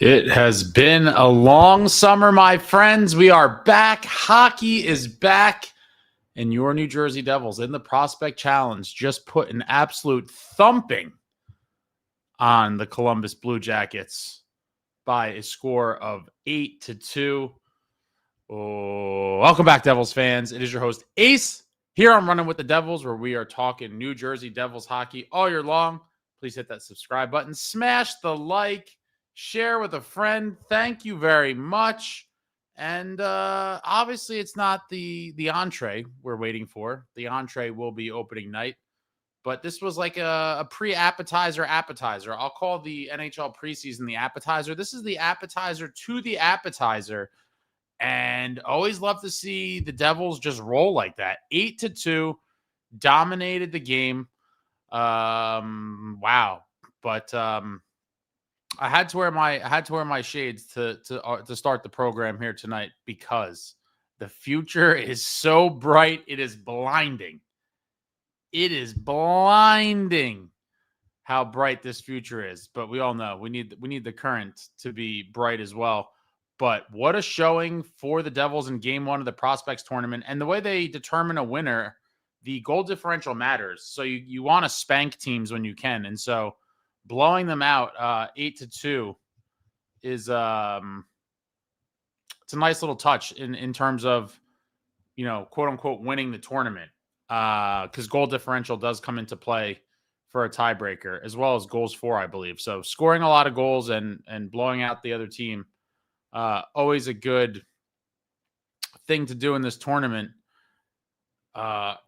It has been a long summer, my friends. We are back. Hockey is back. And your New Jersey Devils in the Prospect Challenge just put an absolute thumping on the Columbus Blue Jackets by a score of 8-2. Oh, welcome back, Devils fans. It is your host, Ace, here on Running with the Devils, where we are talking New Jersey Devils hockey all year long. Please hit that subscribe button, smash the like, share with a friend. Thank you very much. And obviously, it's not the entree we're waiting for. The entree will be opening night. But this was like a pre-appetizer appetizer. I'll call the NHL preseason the appetizer. This is the appetizer to the appetizer. And always love to see the Devils just roll like that. 8-2, dominated the game. Wow. But I had to wear my shades to start the program here tonight because the future is so bright. It is blinding. It is blinding how bright this future is. But we all know we need the current to be bright as well. But what a showing for the Devils in game one of the Prospects tournament. And the way they determine a winner, the goal differential matters. So you want to spank teams when you can. And so blowing them out 8-2 is it's a nice little touch in terms of, quote unquote, winning the tournament. Because goal differential does come into play for a tiebreaker, as well as goals for, I believe. So scoring a lot of goals and blowing out the other team, always a good thing to do in this tournament.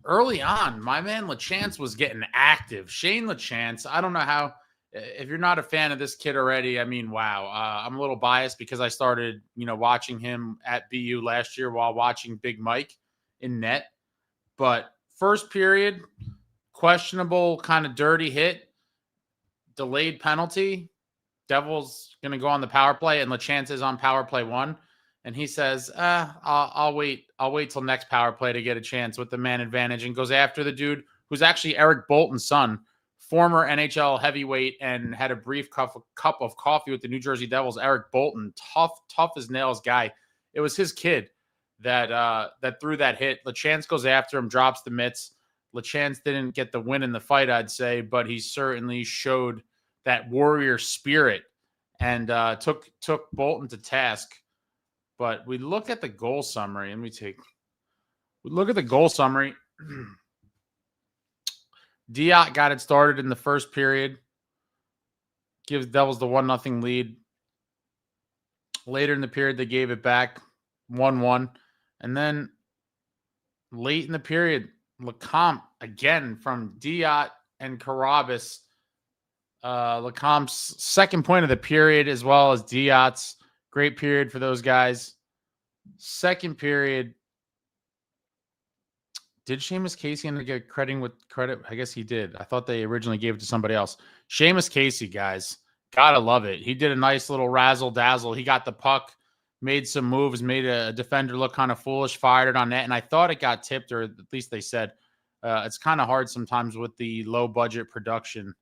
Early on, my man Lachance was getting active. Shane Lachance, I don't know how, if you're not a fan of this kid already, I mean, wow. I'm a little biased because I started, watching him at BU last year while watching Big Mike in net. But first period, questionable, kind of dirty hit, delayed penalty. Devils going to go on the power play, and Lachance is on power play 1. And he says, I'll wait till next power play to get a chance with the man advantage, and goes after the dude who's actually Eric Bolton's son, former NHL heavyweight, and had a brief cup of coffee with the New Jersey Devils. Eric Bolton, tough as nails guy. It was his kid that threw that hit. Lachance goes after him, drops the mitts. Lachance didn't get the win in the fight, I'd say, but he certainly showed that warrior spirit and took Bolton to task. But we look at the goal summary, and we look at the goal summary. Diot got it started in the first period, gives Devils the 1-0 lead. Later in the period, they gave it back 1-1. And then late in the period, Lachance, again from Diot and Carabas, Lacombe's second point of the period, as well as Diot's. Great period for those guys. Second period, did Seamus Casey end up get credit? I guess he did. I thought they originally gave it to somebody else. Seamus Casey, guys, gotta love it. He did a nice little razzle dazzle. He got the puck, made some moves, made a defender look kind of foolish, fired it on net, and I thought it got tipped, or at least they said. It's kind of hard sometimes with the low budget production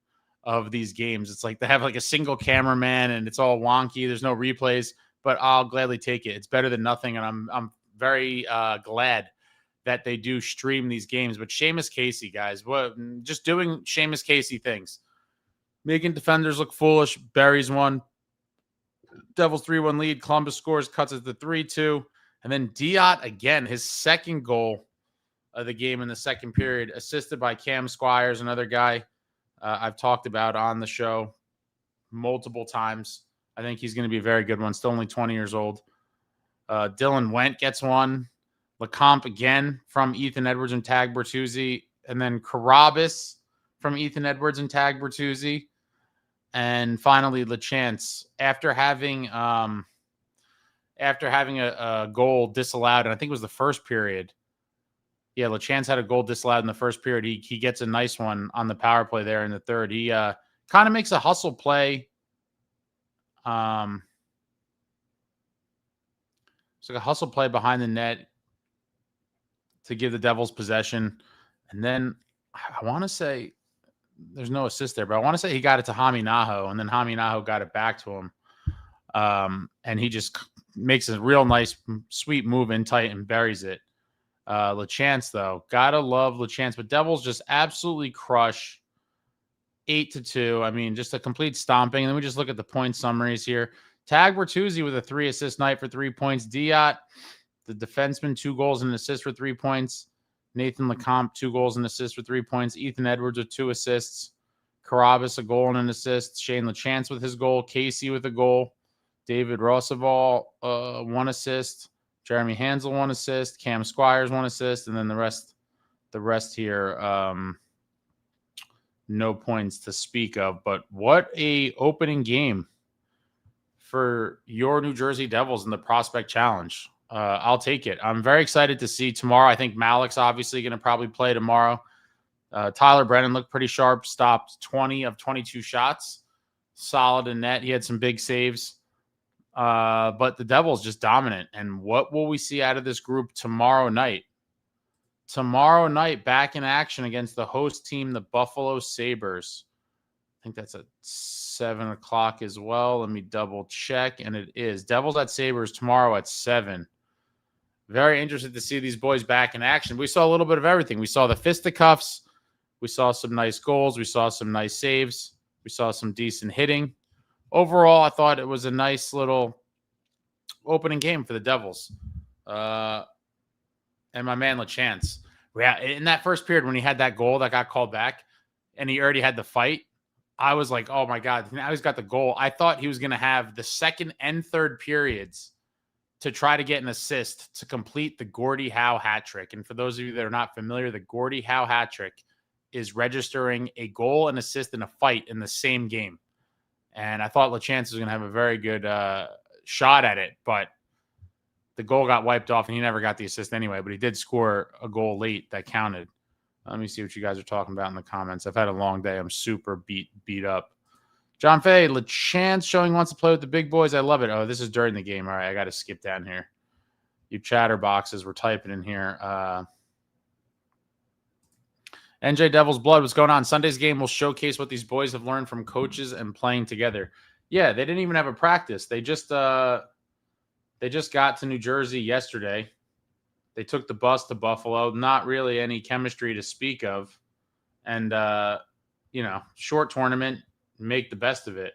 of these games. It's like they have like a single cameraman and it's all wonky. There's no replays, but I'll gladly take it. It's better than nothing, and I'm very glad that they do stream these games. But Seamus Casey, guys, just doing Seamus Casey things, making defenders look foolish. Buries one. Devils 3-1 lead. Columbus scores, cuts it to 3-2, and then Diot again, his second goal of the game in the second period, assisted by Cam Squires, another guy I've talked about on the show multiple times. I think he's going to be a very good one. Still only 20 years old. Dylan Went gets one. Lacombe again from Ethan Edwards and Tag Bertuzzi. And then Carabas from Ethan Edwards and Tag Bertuzzi. And finally, Lachance, after having a goal disallowed, and I think it was the first period. Yeah, Lachance had a goal disallowed in the first period. He gets a nice one on the power play there in the third. He kind of makes a hustle play. It's like a hustle play behind the net to give the Devils possession. And then I want to say there's no assist there, but I want to say he got it to Hameenaho, and then Hameenaho got it back to him. And he just makes a real nice, sweet move in tight and buries it. Lachance, though, gotta love Lachance, but Devils just absolutely crush 8-2. I mean, just a complete stomping. And then we just look at the point summaries here. Tag Bertuzzi with a 3-assist night for 3 points. Diot, the defenseman, 2 goals and an assist for 3 points. Nathan Lecomte, 2 goals and assists for 3 points. Ethan Edwards with 2 assists. Carabas, a goal and an assist. Shane Lachance with his goal. Casey with a goal. David Rossival, 1 assist. Jeremy Hansel, 1 assist. Cam Squires, 1 assist. And then the rest here, no points to speak of. But what a opening game for your New Jersey Devils in the Prospect Challenge. I'll take it. I'm very excited to see tomorrow. I think Malik's obviously going to probably play tomorrow. Tyler Brennan looked pretty sharp, stopped 20 of 22 shots. Solid in net. He had some big saves. But the Devils just dominant. And what will we see out of this group tomorrow night? Tomorrow night, back in action against the host team, the Buffalo Sabres. I think that's at 7 o'clock as well. Let me double check. And it is. Devils at Sabres tomorrow at 7. Very interested to see these boys back in action. We saw a little bit of everything. We saw the fisticuffs. We saw some nice goals. We saw some nice saves. We saw some decent hitting. Overall, I thought it was a nice little opening game for the Devils. And my man Lachance. Yeah, in that first period when he had that goal that got called back and he already had the fight, I was like, oh, my God, now he's got the goal. I thought he was going to have the second and third periods to try to get an assist to complete the Gordie Howe hat trick. And for those of you that are not familiar, the Gordie Howe hat trick is registering a goal and assist in a fight in the same game. And I thought Lachance was going to have a very good shot at it, but the goal got wiped off and he never got the assist anyway, but he did score a goal late that counted. Let me see what you guys are talking about in the comments. I've had a long day. I'm super beat up. John Fay, Lachance showing wants to play with the big boys. I love it. Oh, this is during the game. All right, I got to skip down here. You chatterboxes, we're typing in here. NJ Devils Blood, what's going on? Sunday's game will showcase what these boys have learned from coaches and playing together. Yeah, they didn't even have a practice. They just got to New Jersey yesterday. They took the bus to Buffalo. Not really any chemistry to speak of. And, short tournament, make the best of it.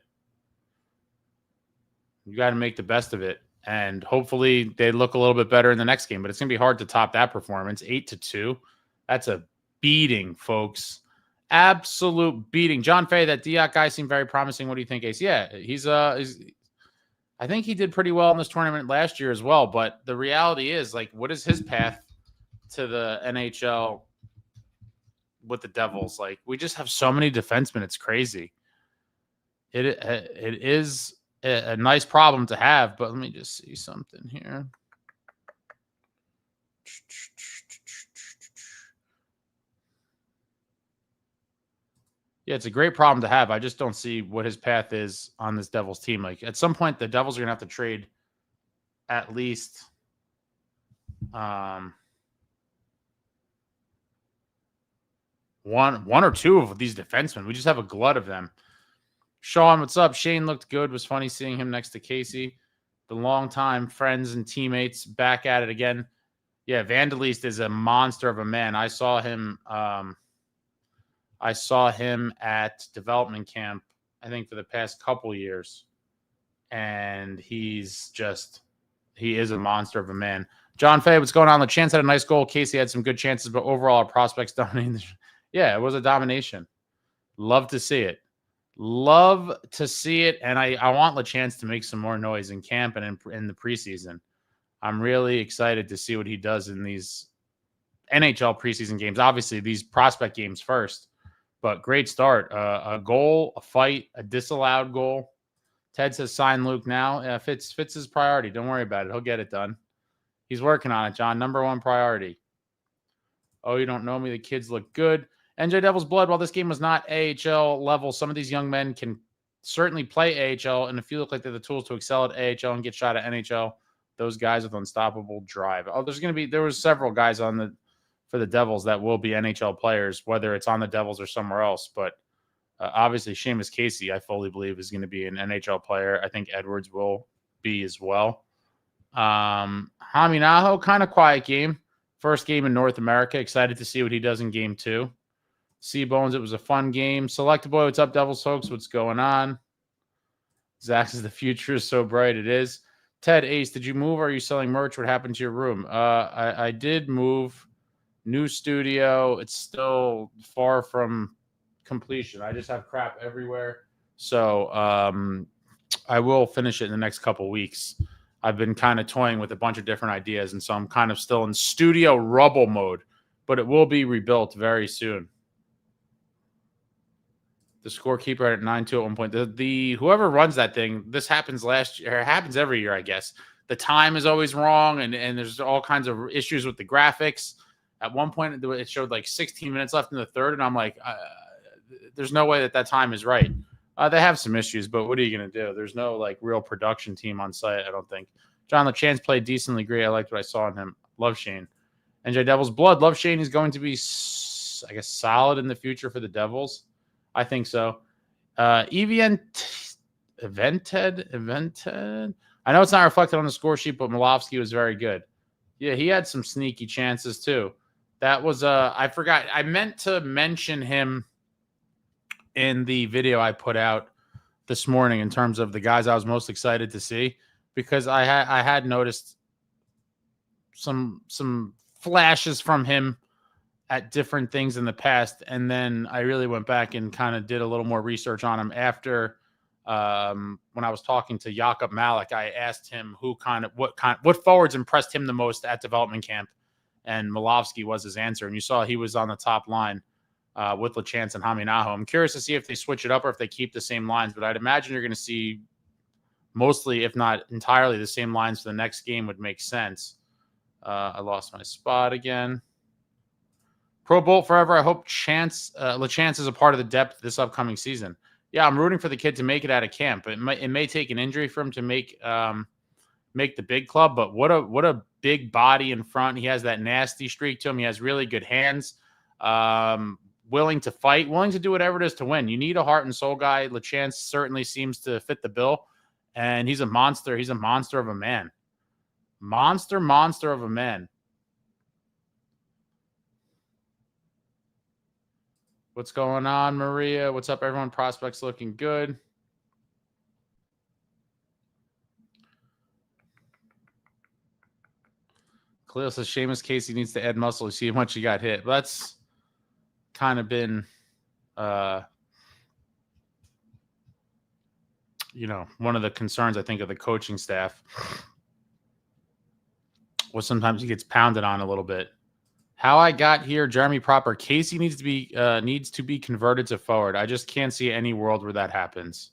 You got to make the best of it. And hopefully they look a little bit better in the next game. But it's going to be hard to top that performance. 8-2. That's a beating, folks. Absolute beating. John Fay, that Diak guy seemed very promising. What do you think, Ace? Yeah, he's I think he did pretty well in this tournament last year as well. But the reality is, like, what is his path to the NHL with the Devils? Like, we just have so many defensemen. It's crazy. It is a nice problem to have. But let me just see something here. Yeah, it's a great problem to have. I just don't see what his path is on this Devils team. Like, at some point, the Devils are going to have to trade at least one or two of these defensemen. We just have a glut of them. Sean, what's up? Shane looked good. It was funny seeing him next to Casey. The longtime friends and teammates back at it again. Yeah, Vandalist is a monster of a man. I saw him at development camp, I think, for the past couple years. And he is a monster of a man. John Fay, what's going on? Lachance had a nice goal. Casey had some good chances, but overall, our prospects dominated. Yeah, it was a domination. Love to see it. Love to see it. And I want Lachance to make some more noise in camp and in the preseason. I'm really excited to see what he does in these NHL preseason games. Obviously, these prospect games first. But great start. A goal, a fight, a disallowed goal. Ted says sign Luke now. Yeah, Fitz his priority. Don't worry about it. He'll get it done. He's working on it, John. Number one priority. Oh, you don't know me. The kids look good. NJ Devils Blood, while this game was not AHL level, some of these young men can certainly play AHL. And if you look like they have the tools to excel at AHL and get shot at NHL, those guys with unstoppable drive. Oh, there was several guys for the Devils that will be NHL players, whether it's on the Devils or somewhere else. But Obviously, Seamus Casey, I fully believe, is going to be an NHL player. I think Edwards will be as well. Hameenaho, kind of quiet game. First game in North America. Excited to see what he does in game 2. C-Bones, it was a fun game. Selected Boy, what's up, Devils folks? What's going on? Zach says the future is so bright. It is. Ted Ace, did you move or are you selling merch? What happened to your room? I did move. New studio. It's still far from completion. I just have crap everywhere. So I will finish it in the next couple weeks. I've been kind of toying with a bunch of different ideas, and so I'm kind of still in studio rubble mode, but it will be rebuilt very soon. The scorekeeper at 9-2 at one point. The whoever runs that thing, this happens last year. It happens every year, I guess. The time is always wrong, and there's all kinds of issues with the graphics. At one point, it showed like 16 minutes left in the third, and I'm like, there's no way that time is right. They have some issues, but what are you going to do? There's no like real production team on site, I don't think. John Lachance played decently great. I liked what I saw in him. Love Shane. NJ Devils blood. Love Shane is going to be, I guess, solid in the future for the Devils. I think so. Evented. I know it's not reflected on the score sheet, but Milovsky was very good. Yeah, he had some sneaky chances too. That was I forgot. I meant to mention him in the video I put out this morning in terms of the guys I was most excited to see, because I had noticed some flashes from him at different things in the past, and then I really went back and kind of did a little more research on him after when I was talking to Jakob Malik. I asked him what forwards impressed him the most at development camp, and Milovsky was his answer. And you saw he was on the top line with Lachance and Hameenaho. I'm curious to see if they switch it up or if they keep the same lines, but I'd imagine you're going to see mostly, if not entirely, the same lines for the next game would make sense. I lost my spot again. Pro Bolt forever. I hope Lachance is a part of the depth this upcoming season. Yeah, I'm rooting for the kid to make it out of camp. It may take an injury for him to make the big club, but what a big body in front. He has that nasty streak to him. He has really good hands. Willing to fight, willing to do whatever it is to win. You need a heart and soul guy. Lachance certainly seems to fit the bill, and he's a monster. He's a monster of a man. Monster of a man. What's going on, Maria? What's up, everyone? Prospects looking good. Khalil says Seamus Casey needs to add muscle. You see how much he got hit. But that's kind of been, one of the concerns, I think, of the coaching staff was sometimes he gets pounded on a little bit. How I got here, Jeremy Proper. Casey needs to be converted to forward. I just can't see any world where that happens.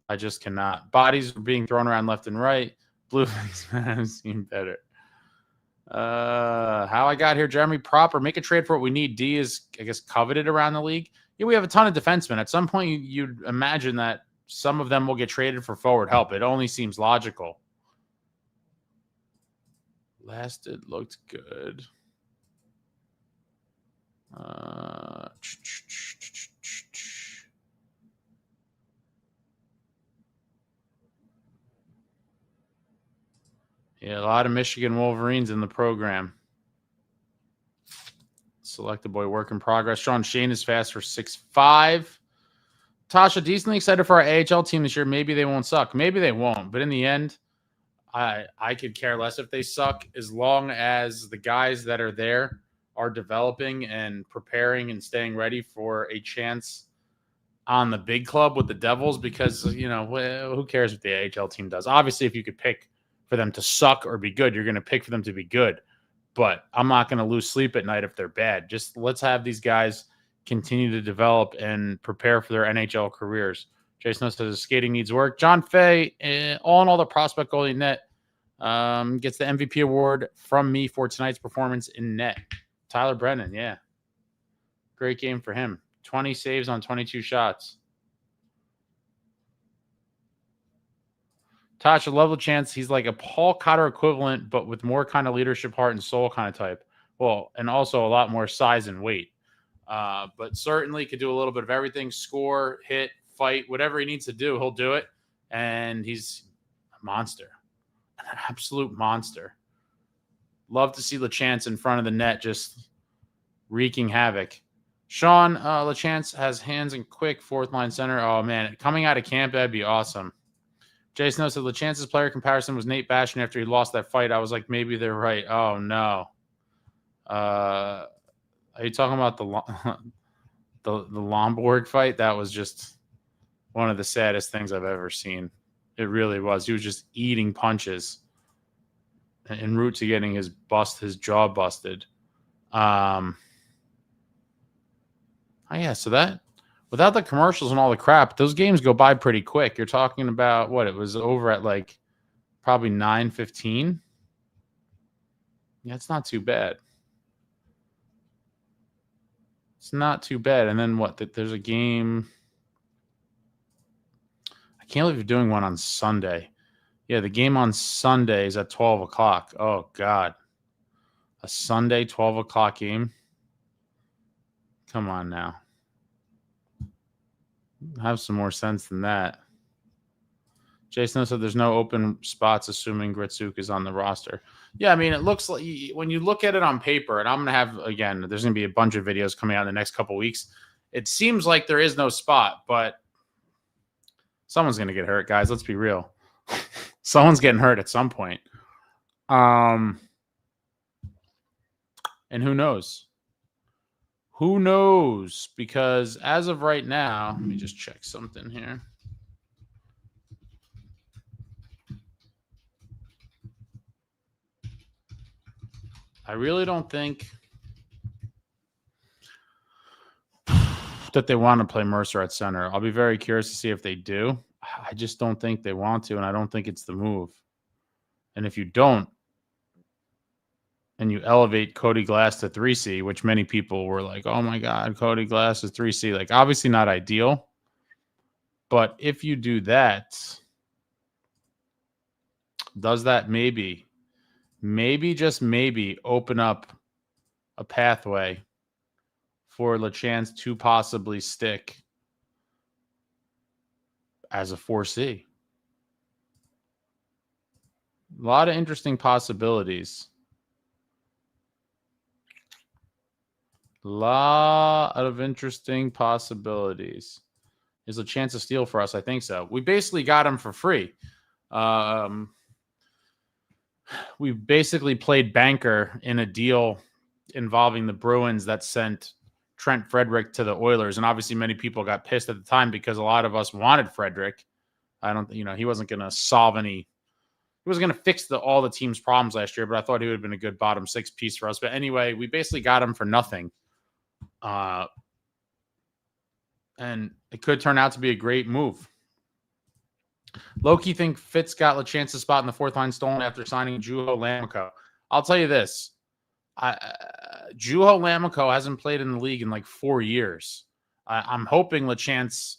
I just cannot. Bodies are being thrown around left and right. Blueface man seem better. How I got here, Jeremy Proper. Make a trade for what we need. D is, I guess, coveted around the league. Yeah, we have a ton of defensemen. At some point, you'd imagine that some of them will get traded for forward help. It only seems logical. Lasted looked good. Yeah, a lot of Michigan Wolverines in the program. Selected boy, work in progress. Sean Shane is fast for 6'5". Tasha, decently excited for our AHL team this year. Maybe they won't suck. Maybe they won't. But in the end, I could care less if they suck, as long as the guys that are there are developing and preparing and staying ready for a chance on the big club with the Devils, because, who cares what the AHL team does? Obviously, if you could pick for them to suck or be good, you're going to pick for them to be good. But I'm not going to lose sleep at night if they're bad. Just let's have these guys continue to develop and prepare for their NHL careers. Jason says skating needs work. John Fay, all in all, the prospect goalie net gets the MVP award from me for tonight's performance in net. Tyler Brennan, yeah. Great game for him. 20 saves on 22 shots. Tasha, love Lachance. He's like a Paul Cotter equivalent, but with more kind of leadership, heart, and soul kind of type. Well, and also a lot more size and weight. But certainly could do a little bit of everything: score, hit, fight, whatever he needs to do, he'll do it. And he's a monster, an absolute monster. Love to see Lachance in front of the net, just wreaking havoc. Sean, Lachance has hands and quick, fourth line center. Oh, man. Coming out of camp, that'd be awesome. Jason said Lachance's player comparison was Nate Bastion after he lost that fight. I was like, maybe they're right. Oh, no. Are you talking about the Lomborg fight? That was just one of the saddest things I've ever seen. It really was. He was just eating punches en route to getting his jaw busted. So that, without the commercials and all the crap, those games go by pretty quick. You're talking about what? It was over at like probably 9:15. Yeah, it's not too bad. It's not too bad. And then what? There's a game. I can't believe you're doing one on Sunday. Yeah, the game on Sunday is at 12 o'clock. Oh, God. A Sunday 12 o'clock game? Come on now. Have some more sense than that. Jason said there's no open spots, assuming Gritsuk is on the roster. Yeah, I mean, it looks like when you look at it on paper, and I'm going to have, again, there's going to be a bunch of videos coming out in the next couple of weeks. It seems like there is no spot, but someone's going to get hurt, guys. Let's be real. Someone's getting hurt at some point. And who knows? Who knows? Because as of right now, let me just check something here. I really don't think that they want to play Mercer at center. I'll be very curious to see if they do. I just don't think they want to, and I don't think it's the move. And if you don't, and you elevate Cody Glass to 3C, which many people were like, oh my God, Cody Glass is 3C. Like, obviously not ideal. But if you do that, does that maybe, just maybe open up a pathway for Lachance to possibly stick as a 4C? A lot of interesting possibilities. Lot of interesting possibilities. Is a chance to steal for us? I think so. We basically got him for free. We basically played banker in a deal involving the Bruins that sent Trent Frederick to the Oilers. And obviously many people got pissed at the time because a lot of us wanted Frederick. He wasn't going to solve any. He wasn't going to fix all the team's problems last year, but I thought he would have been a good bottom six piece for us. But anyway, we basically got him for nothing. And it could turn out to be a great move. Loki think Fitz got Lachance's spot in the fourth line stolen after signing Juho Lammikko. I'll tell you this. Juho Lammikko hasn't played in the league in like 4 years. I'm hoping Lachance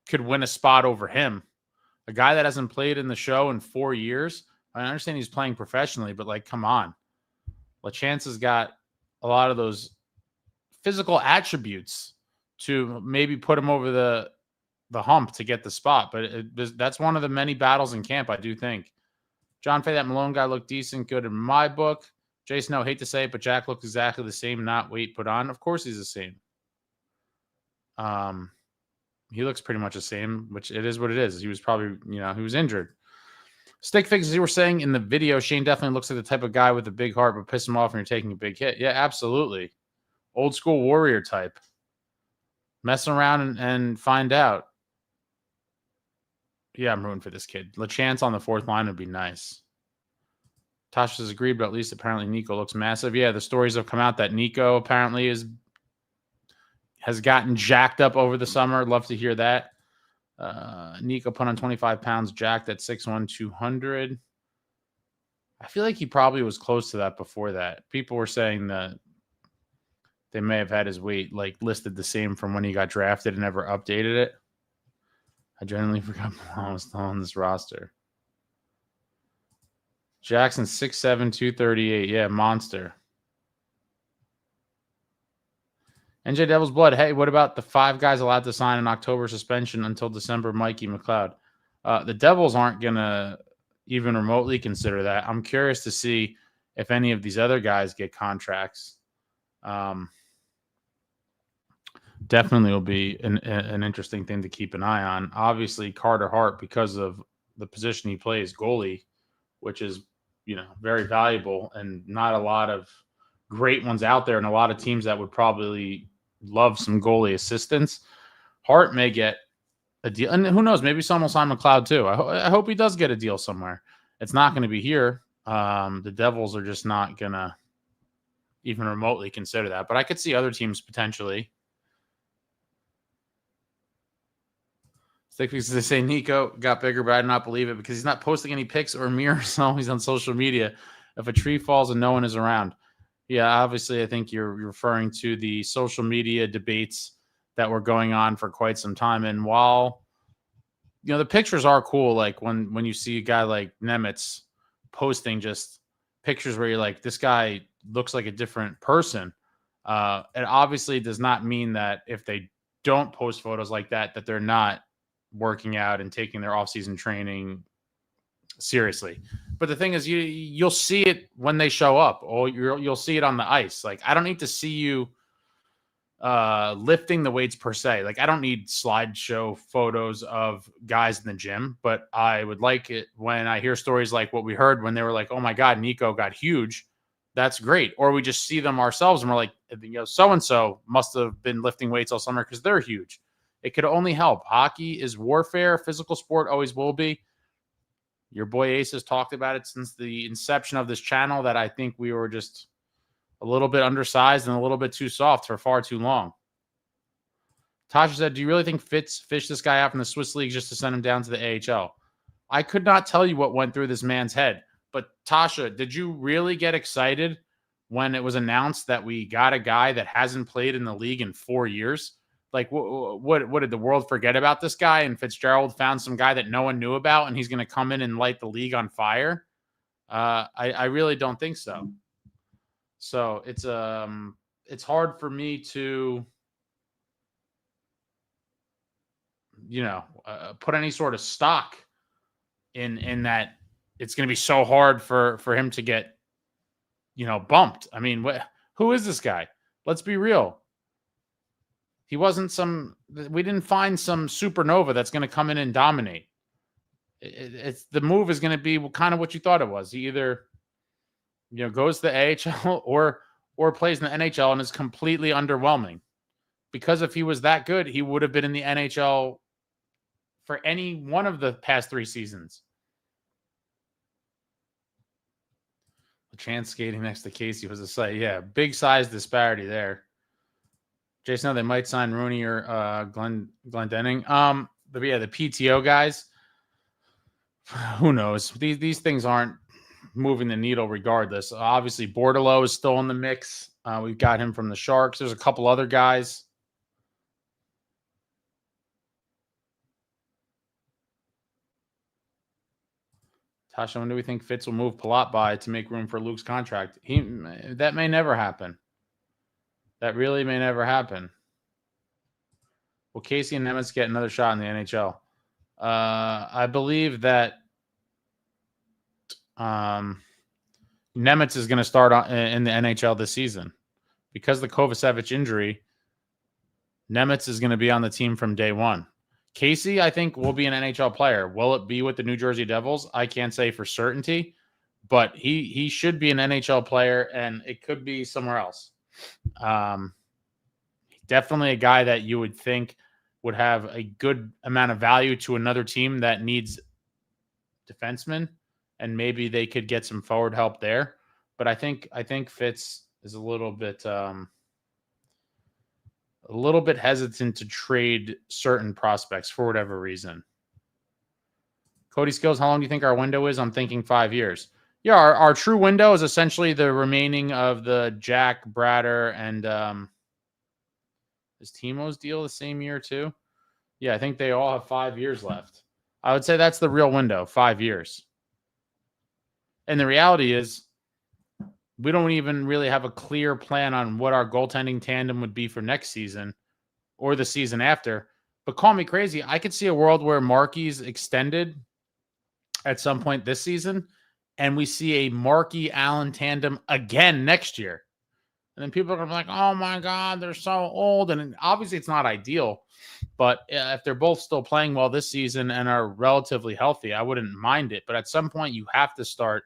could win a spot over him. A guy that hasn't played in the show in 4 years. I understand he's playing professionally, but like, come on. Lachance has got a lot of those physical attributes to maybe put him over the hump to get the spot. But that's one of the many battles in camp, I do think. John Fay, that Malone guy looked decent, good in my book. Jason, no, hate to say it, but Jack looked exactly the same, not weight put on. Of course he's the same. He looks pretty much the same, which it is what it is. He was probably, he was injured. Stick fix, as you were saying in the video, Shane definitely looks like the type of guy with a big heart, but piss him off when you're taking a big hit. Yeah, absolutely. Old school warrior type. Mess around and find out. Yeah, I'm rooting for this kid. Lachance on the fourth line would be nice. Tasha has agreed, but at least apparently Nico looks massive. Yeah, the stories have come out that Nico apparently has gotten jacked up over the summer. Love to hear that. Nico put on 25 pounds, jacked at 6'1", 200. I feel like he probably was close to that before that. People were saying that they may have had his weight like listed the same from when he got drafted and never updated it. I genuinely forgot Malone was still on this roster. Jackson, 6'7", 238. Yeah, monster. NJ Devil's Blood. Hey, what about the 5 guys allowed to sign an October suspension until December? Mikey McLeod. The Devils aren't going to even remotely consider that. I'm curious to see if any of these other guys get contracts. Definitely will be an interesting thing to keep an eye on. Obviously, Carter Hart, because of the position he plays, goalie, which is, very valuable, and not a lot of great ones out there, and a lot of teams that would probably love some goalie assistance. Hart may get a deal, and who knows, maybe someone will sign McLeod too. I hope he does get a deal somewhere. It's not going to be here. The Devils are just not going to even remotely consider that, but I could see other teams potentially. Because they say Nico got bigger, but I do not believe it because he's not posting any pics or mirrors always on social media. If a tree falls and no one is around. Yeah, obviously, I think you're referring to the social media debates that were going on for quite some time. And while, the pictures are cool, like when you see a guy like Nemitz posting just pictures where you're like, this guy looks like a different person. It obviously does not mean that if they don't post photos like that, that they're not working out and taking their offseason training seriously. But the thing is, you'll see it when they show up, or you'll see it on the ice. Like, I don't need to see you lifting the weights per se. Like, I don't need slideshow photos of guys in the gym, but I would like it when I hear stories like what we heard when they were like, oh my God, Nico got huge. That's great. Or we just see them ourselves and we're like, so-and-so must have been lifting weights all summer because they're huge. It could only help. Hockey is warfare. Physical sport always will be. Your boy Ace has talked about it since the inception of this channel, that I think we were just a little bit undersized and a little bit too soft for far too long. Tasha said, do you really think Fitz fished this guy out from the Swiss League just to send him down to the AHL? I could not tell you what went through this man's head. But Tasha, did you really get excited when it was announced that we got a guy that hasn't played in the league in 4 years? Like, what did the world forget about this guy? And Fitzgerald found some guy that no one knew about, and he's going to come in and light the league on fire? I really don't think so. So it's hard for me to, put any sort of stock in that. It's going to be so hard for him to get, bumped. I mean, who is this guy? Let's be real. He wasn't we didn't find some supernova that's going to come in and dominate. It's the move is going to be kind of what you thought it was. He either, goes to the AHL or plays in the NHL and is completely underwhelming. Because if he was that good, he would have been in the NHL for any one of the past 3 seasons. Lachance skating next to Casey was a sight. Yeah, big size disparity there. Jason, they might sign Rooney or Glendening. But yeah, the PTO guys, who knows? These things aren't moving the needle regardless. Obviously, Bordelot is still in the mix. We've got him from the Sharks. There's a couple other guys. Tasha, when do we think Fitz will move Palat by to make room for Luke's contract? That may never happen. That really may never happen. Will Casey and Nemitz get another shot in the NHL? I believe that Nemitz is going to start in the NHL this season. Because of the Kovacevic injury, Nemitz is going to be on the team from day one. Casey, I think, will be an NHL player. Will it be with the New Jersey Devils? I can't say for certainty, but he should be an NHL player, and it could be somewhere else. Definitely a guy that you would think would have a good amount of value to another team that needs defensemen, and maybe they could get some forward help there. But I think Fitz is a little bit hesitant to trade certain prospects for whatever reason. Cody Skills, how long do you think our window is? I'm thinking 5 years. Yeah, our true window is essentially the remaining of the Jack, Bratter, and is Timo's deal the same year too? Yeah, I think they all have 5 years left. I would say that's the real window, 5 years. And the reality is we don't even really have a clear plan on what our goaltending tandem would be for next season or the season after. But call me crazy, I could see a world where Markey's extended at some point this season, and we see a Markey-Allen tandem again next year. And then people are going to be like, oh, my God, they're so old. And obviously it's not ideal. But if they're both still playing well this season and are relatively healthy, I wouldn't mind it. But at some point, you have to start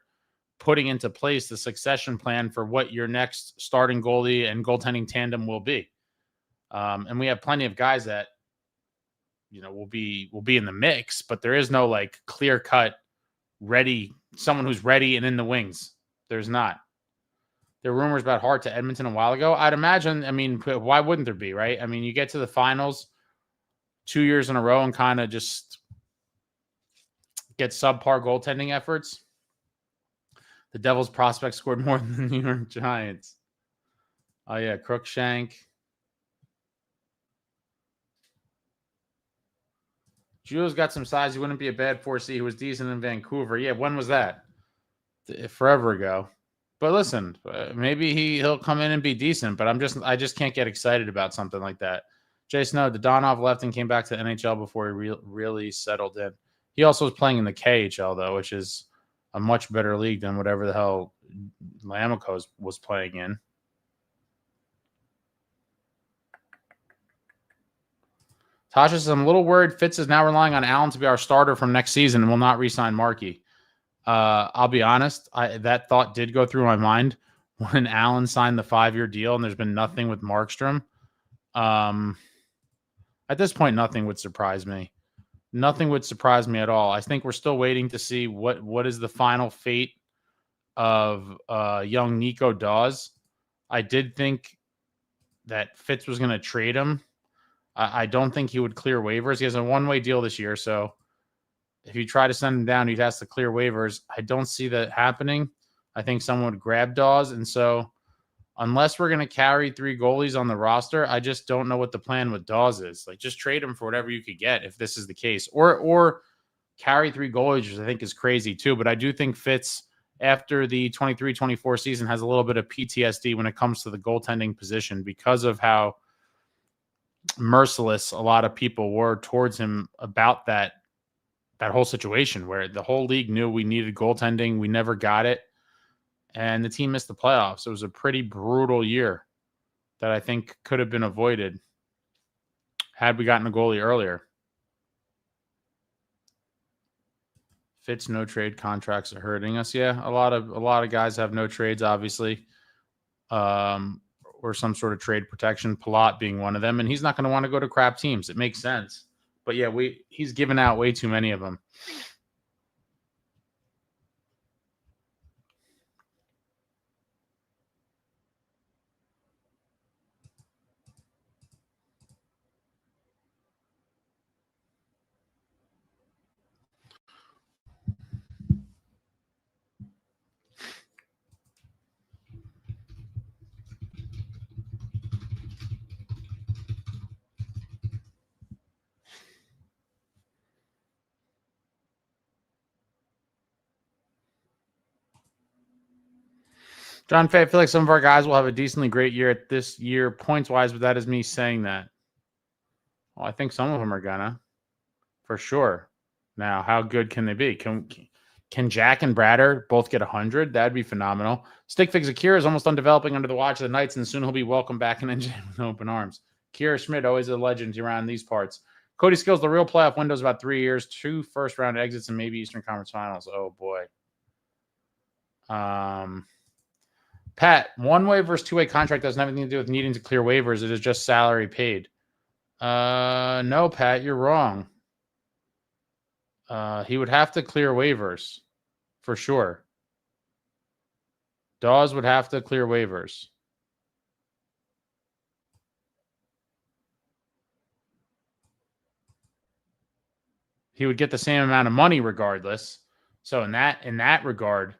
putting into place the succession plan for what your next starting goalie and goaltending tandem will be. And we have plenty of guys that, will be in the mix, but there is no like clear cut ready, someone who's ready and in the wings. There's not. There were rumors about Hart to Edmonton a while ago. I'd imagine, why wouldn't there be, right? You get to the finals 2 years in a row and kind of just get subpar goaltending efforts. The Devils prospect scored more than the New York Giants. Oh, yeah, Crookshank. Jules got some size. He wouldn't be a bad 4C. He was decent in Vancouver. Yeah, when was that? Forever ago. But listen, maybe he'll come in and be decent, but I just can't get excited about something like that. Jay Snow, Dodonov left and came back to the NHL before he really settled in. He also was playing in the KHL, though, which is a much better league than whatever the hell Lamico was playing in. Tasha says, I'm a little worried Fitz is now relying on Allen to be our starter from next season and will not re-sign Markey. I'll be honest, that thought did go through my mind when Allen signed the 5-year deal and there's been nothing with Markstrom. At this point, nothing would surprise me. Nothing would surprise me at all. I think we're still waiting to see what is the final fate of young Nico Dawes. I did think that Fitz was going to trade him. I don't think he would clear waivers. He has a one-way deal this year, so if you try to send him down, he'd have to clear waivers. I don't see that happening. I think someone would grab Dawes, and so unless we're going to carry 3 goalies on the roster, I just don't know what the plan with Dawes is. Like, just trade him for whatever you could get if this is the case, or carry 3 goalies, which I think is crazy too. But I do think Fitz, after the 23-24 season, has a little bit of PTSD when it comes to the goaltending position because of how merciless a lot of people were towards him about that whole situation, where the whole league knew we needed goaltending. We never got it. And the team missed the playoffs. It was a pretty brutal year that I think could have been avoided had we gotten a goalie earlier. Fitz no trade contracts are hurting us. Yeah, a lot of guys have no trades, obviously, or some sort of trade protection. Palat being one of them, and he's not going to want to go to crap teams. It makes sense. But yeah, he's given out way too many of them. John Fay, I feel like some of our guys will have a decently great year at this year points-wise, but that is me saying that. Well, I think some of them are gonna, for sure. Now, how good can they be? Can Jack and Bratter both get 100? That'd be phenomenal. Stickfigs Akira is almost done developing under the watch of the Knights, and soon he'll be welcomed back in NJ with open arms. Kira Schmidt, always a legend around these parts. Cody Skills, the real playoff window is about 3 years, 2 first-round exits, and maybe Eastern Conference Finals. Oh, boy. Pat, one-way versus two-way contract doesn't have anything to do with needing to clear waivers. It is just salary paid. No, Pat, you're wrong. He would have to clear waivers for sure. Dawes would have to clear waivers. He would get the same amount of money regardless. So in that regard,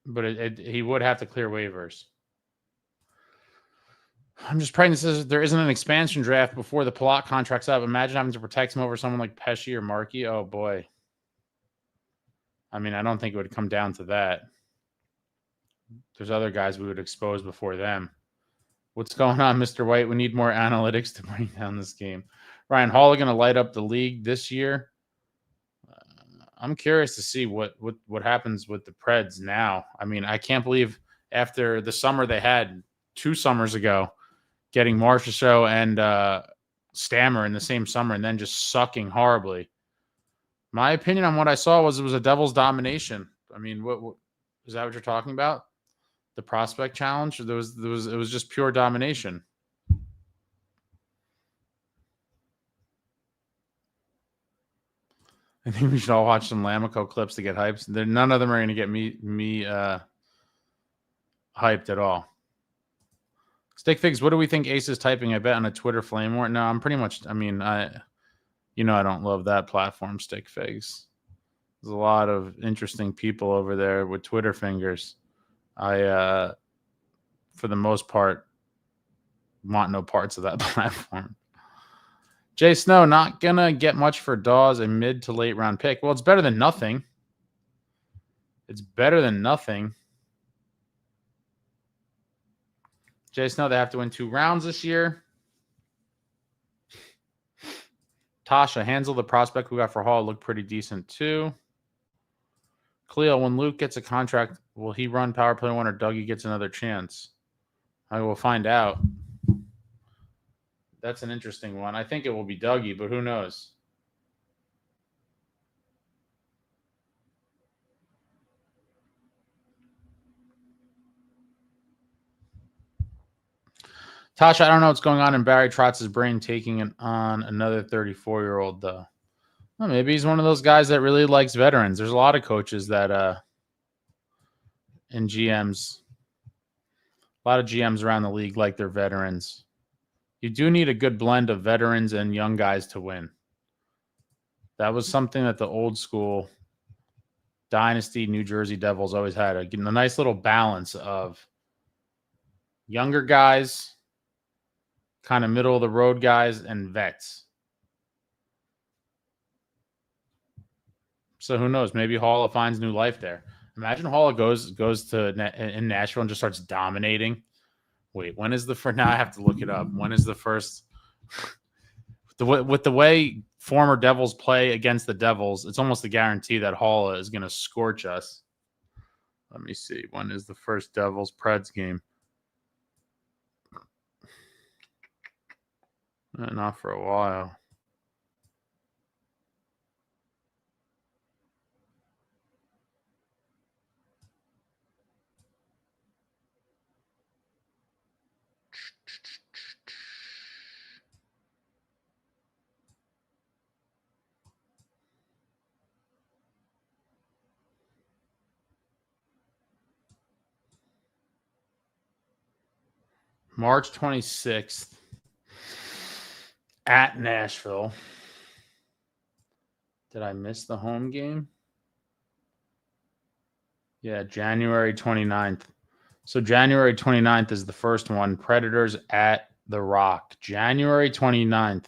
but he would have to clear waivers. I'm just praying this is there isn't an expansion draft before the Palat contract's up. Imagine having to protect him over someone like Pesci or Markey. Oh boy. I mean, I don't think it would come down to that. there's other guys we would expose before them. What's going on, Mr. White? We need more analytics to bring down this game. Ryan Hall going to light up the league this year. I'm curious to see what happens with the Preds now. I mean, I can't believe after the summer they had 2 summers ago, getting Marchessault and Stammer in the same summer and then just sucking horribly. My opinion on what I saw was it was a Devils domination. I mean, what is that what you're talking about? The prospect challenge? It was just pure domination. I think we should all watch some Lamico clips to get hyped. None of them are going to get me hyped at all. Stick Figs, what do we think Ace is typing? I bet on a Twitter flame war. No, I'm pretty much. I mean, I don't love that platform, Stick Figs. There's a lot of interesting people over there with Twitter fingers. I, for the most part, want no parts of that platform. Jay Snow, not going to get much for Dawes, a mid to late round pick. Well, it's better than nothing. It's better than nothing. Jay Snow, they have to win 2 rounds this year. Tasha, Hansel, the prospect we got for Hall, looked pretty decent too. Cleo, when Luke gets a contract, will he run power play 1 or Dougie gets another chance? I will find out. That's an interesting one. I think it will be Dougie, but who knows? Tasha, I don't know what's going on in Barry Trotz's brain taking on another 34-year-old, though. Well, maybe he's one of those guys that really likes veterans. There's a lot of coaches that and GMs, a lot of GMs around the league like their veterans. You do need a good blend of veterans and young guys to win. That was something that the old school dynasty New Jersey Devils always had, a nice little balance of younger guys, kind of middle of the road guys, and vets. So who knows? Maybe Hall finds new life there. Imagine Hall goes to in Nashville and just starts dominating. Wait, when is the first? Now I have to look it up. When is the first? With the way former Devils play against the Devils, it's almost a guarantee that Hall is going to scorch us. Let me see. When is the first Devils Preds game? Not for a while. March 26th at Nashville. Did I miss the home game? Yeah, January 29th. So January 29th is the first one. Predators at the Rock. January 29th.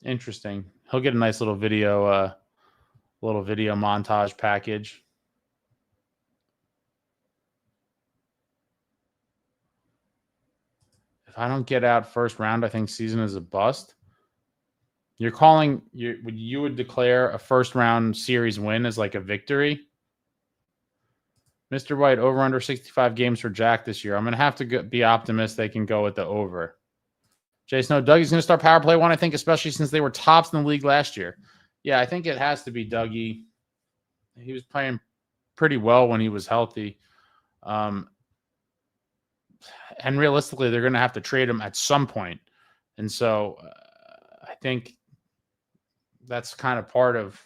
Interesting. He'll get a nice little video montage package. If I don't get out first round, I think season is a bust. You would declare a first round series win as like a victory? Mr. White, over under 65 games for Jack this year. I'm going to have to be optimistic they can go with the over. Jason, Dougie's going to start power play 1, I think, especially since they were tops in the league last year. Yeah, I think it has to be Dougie. He was playing pretty well when he was healthy. And realistically, they're going to have to trade him at some point. And so I think that's kind of part of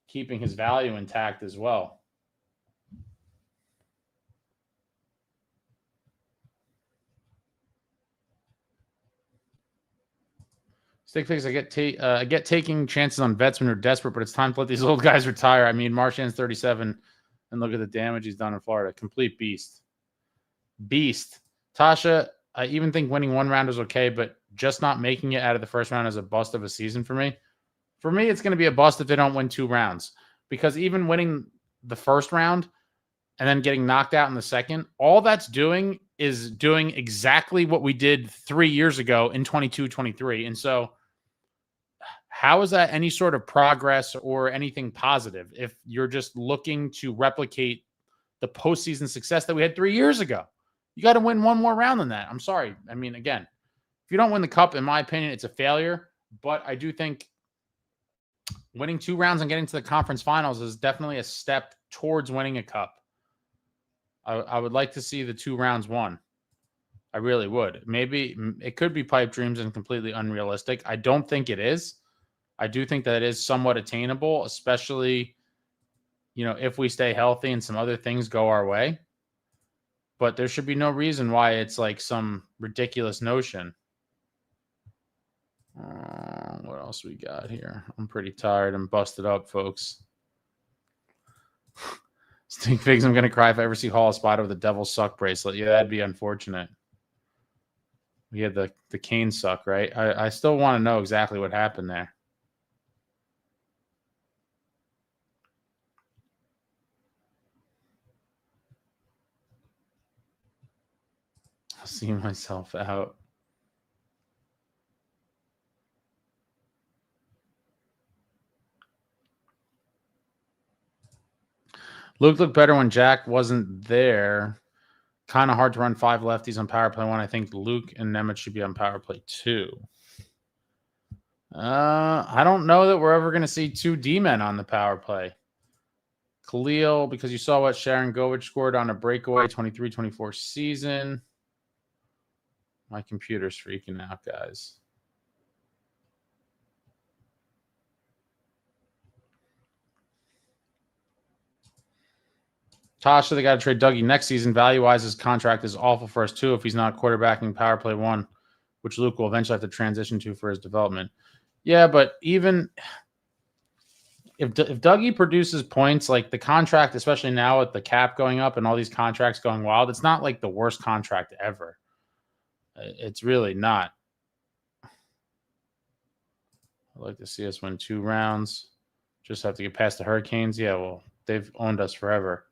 keeping his value intact as well. Stick Fix, I get taking chances on vets when you're desperate, but it's time to let these old guys retire. I mean, Marchand's 37, and look at the damage he's done in Florida. Complete beast. Tasha, I even think winning 1 round is okay, but just not making it out of the first round is a bust of a season for me. For me, it's going to be a bust if they don't win 2 rounds, because even winning the first round and then getting knocked out in the second, all that's doing is doing exactly what we did 3 years ago in 22-23. And so how is that any sort of progress or anything positive if you're just looking to replicate the postseason success that we had 3 years ago? You got to win one more round than that. I'm sorry. I mean, again, if you don't win the cup, in my opinion, it's a failure. But I do think winning 2 rounds and getting to the conference finals is definitely a step towards winning a cup. I would like to see the 2 rounds won. I really would. Maybe it could be pipe dreams and completely unrealistic. I don't think it is. I do think that it is somewhat attainable, especially, if we stay healthy and some other things go our way. But there should be no reason why it's like some ridiculous notion. What else we got here? I'm pretty tired and busted up, folks. Stink Figs, I'm going to cry if I ever see Hall spotted with a Devil Suck bracelet. Yeah, that'd be unfortunate. We had the Kane suck, right? I still want to know exactly what happened there. I'll see myself out. Luke looked better when Jack wasn't there. Kind of hard to run 5 lefties on power play 1. I think Luke and Nemeth should be on power play 2. I don't know that we're ever going to see 2 D-men on the power play. Khalil, because you saw what Sharon Govich scored on a breakaway 23-24 season. My computer's freaking out, guys. Tasha, they got to trade Dougie next season. Value-wise, his contract is awful for us, too, if he's not quarterbacking power play 1, which Luke will eventually have to transition to for his development. Yeah, but even if Dougie produces points, like the contract, especially now with the cap going up and all these contracts going wild, it's not like the worst contract ever. It's really not. I'd like to see us win 2 rounds. Just have to get past the Hurricanes. Yeah, well, they've owned us forever.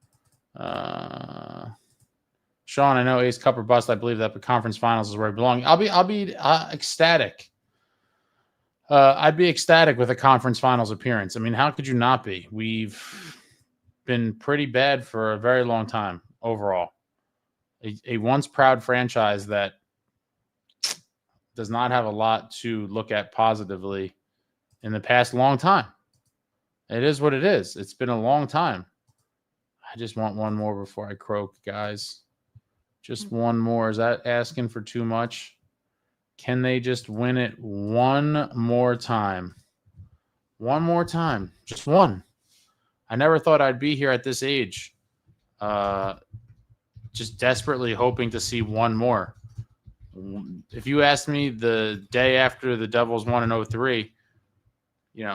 Sean, I know Ace Cup or bust. I believe that the conference finals is where I belong. I'll be ecstatic. I'd be ecstatic with a conference finals appearance. I mean, how could you not be? We've been pretty bad for a very long time overall. A once proud franchise that does not have a lot to look at positively in the past long time. It is what it is. It's been a long time. I just want one more before I croak, guys. Just one more. Is that asking for too much? Can they just win it one more time? One more time. Just one. I never thought I'd be here at this age. Just desperately hoping to see one more. If you asked me the day after the Devils won in 03,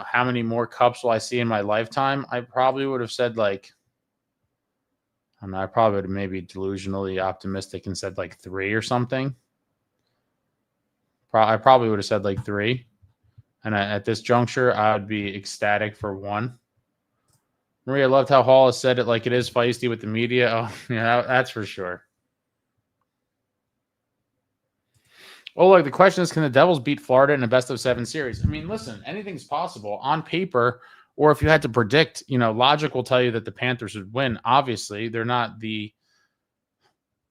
how many more cups will I see in my lifetime? I probably would have said I probably would have maybe delusionally optimistic and said 3 or something. I probably would have said 3. And at this juncture, I would be ecstatic for 1. Maria, I loved how Hall has said it like it is feisty with the media. Oh, yeah, that's for sure. Oh, look, the question is, can the Devils beat Florida in a best-of-7 series? I mean, listen, anything's possible on paper, or if you had to predict, logic will tell you that the Panthers would win. Obviously, they're not the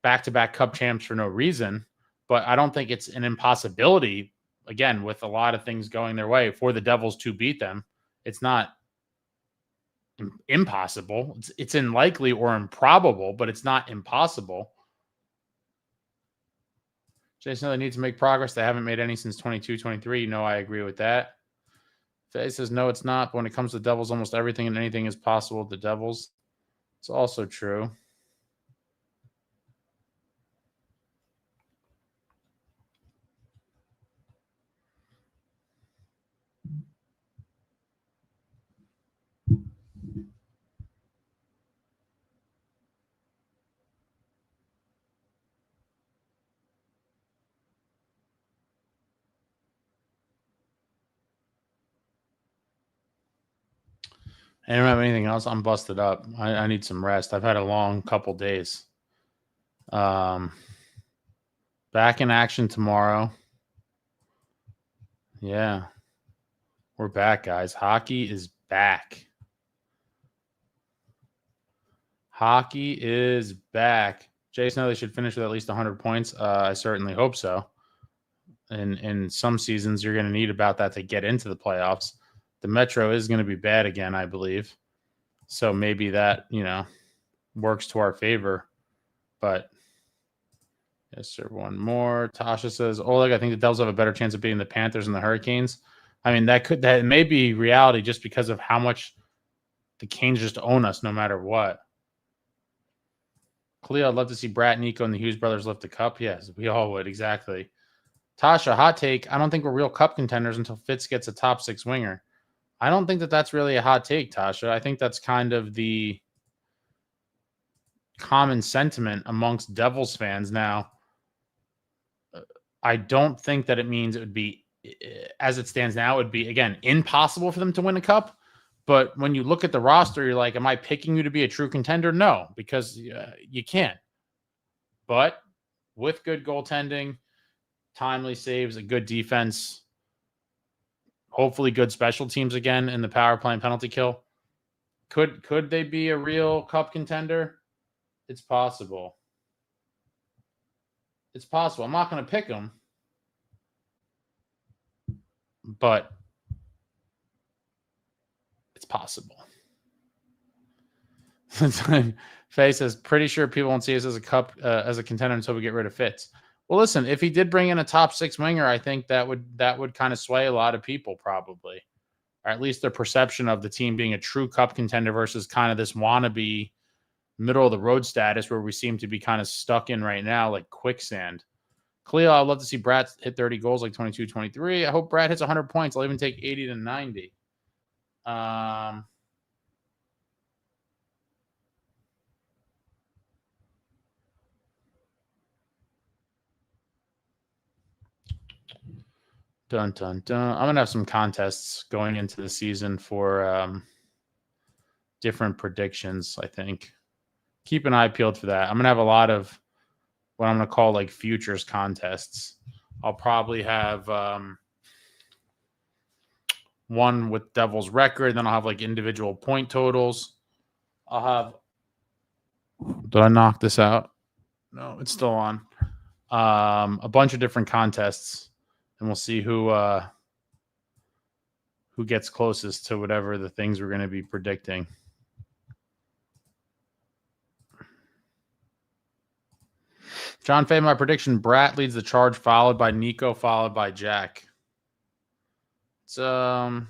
back-to-back Cup champs for no reason, but I don't think it's an impossibility, again, with a lot of things going their way, for the Devils to beat them. It's not impossible. It's unlikely or improbable, but it's not impossible. Jason, they need to make progress. They haven't made any since 22-23. I agree with that. Faye says, no, it's not. But when it comes to the Devils, almost everything and anything is possible with the Devils. It's also true. I don't have anything else. I'm busted up. I need some rest. I've had a long couple days. Back in action tomorrow. Yeah. We're back, guys. Hockey is back. Hockey is back. Jason, they should finish with at least 100 points. I certainly hope so. In some seasons, you're going to need about that to get into the playoffs. The Metro is going to be bad again, I believe. So maybe that, works to our favor. But yes, sir. One more. Tasha says, Oleg, I think the Devils have a better chance of beating the Panthers and the Hurricanes. I mean, that may be reality just because of how much the Canes just own us no matter what. Cleo, I'd love to see Brat, Nico, and the Hughes brothers lift the cup. Yes, we all would. Exactly. Tasha, hot take. I don't think we're real cup contenders until Fitz gets a top 6 winger. I don't think that that's really a hot take, Tasha. I think that's kind of the common sentiment amongst Devils fans now. I don't think that it means it would be, as it stands now, it would be, again, impossible for them to win a cup. But when you look at the roster, you're like, am I picking you to be a true contender? No, because you can't. But with good goaltending, timely saves, a good defense, hopefully good special teams again in the power play and penalty kill, could they be a real cup contender? It's possible. It's possible. I'm not going to pick them, but it's possible. Faye says, pretty sure people won't see us as a cup as a contender until we get rid of Fitz. Well, listen, if he did bring in a top 6 winger, I think that would kind of sway a lot of people probably, or at least their perception of the team being a true cup contender versus kind of this wannabe middle of the road status where we seem to be kind of stuck in right now, like quicksand. Cleo, I'd love to see Brad hit 30 goals like 22, 23. I hope Brad hits 100 points. I'll even take 80 to 90. Dun, dun, dun. I'm going to have some contests going into the season for different predictions, I think. Keep an eye peeled for that. I'm going to have a lot of what I'm going to call like futures contests. I'll probably have one with Devils record. Then I'll have like individual point totals. I'll have. Did I knock this out? No, it's still on. A bunch of different contests, and we'll see who gets closest to whatever the things we're going to be predicting. John Fay, my prediction: Brat leads the charge, followed by Nico, followed by Jack. It's Dun,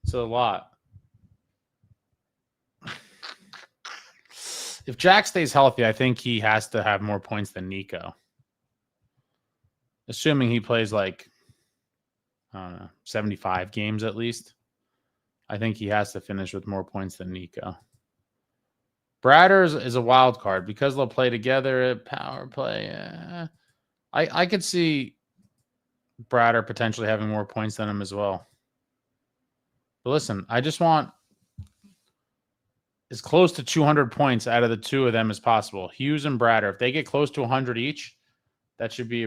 it's a lot. If Jack stays healthy, I think he has to have more points than Nico. Assuming he plays like, I don't know, 75 games at least. I think he has to finish with more points than Nico. Bradders is a wild card because they'll play together at power play. I could see Bradder potentially having more points than him as well. But listen, I just want as close to 200 points out of the two of them as possible. Hughes and Bradder, if they get close to 100 each, that should be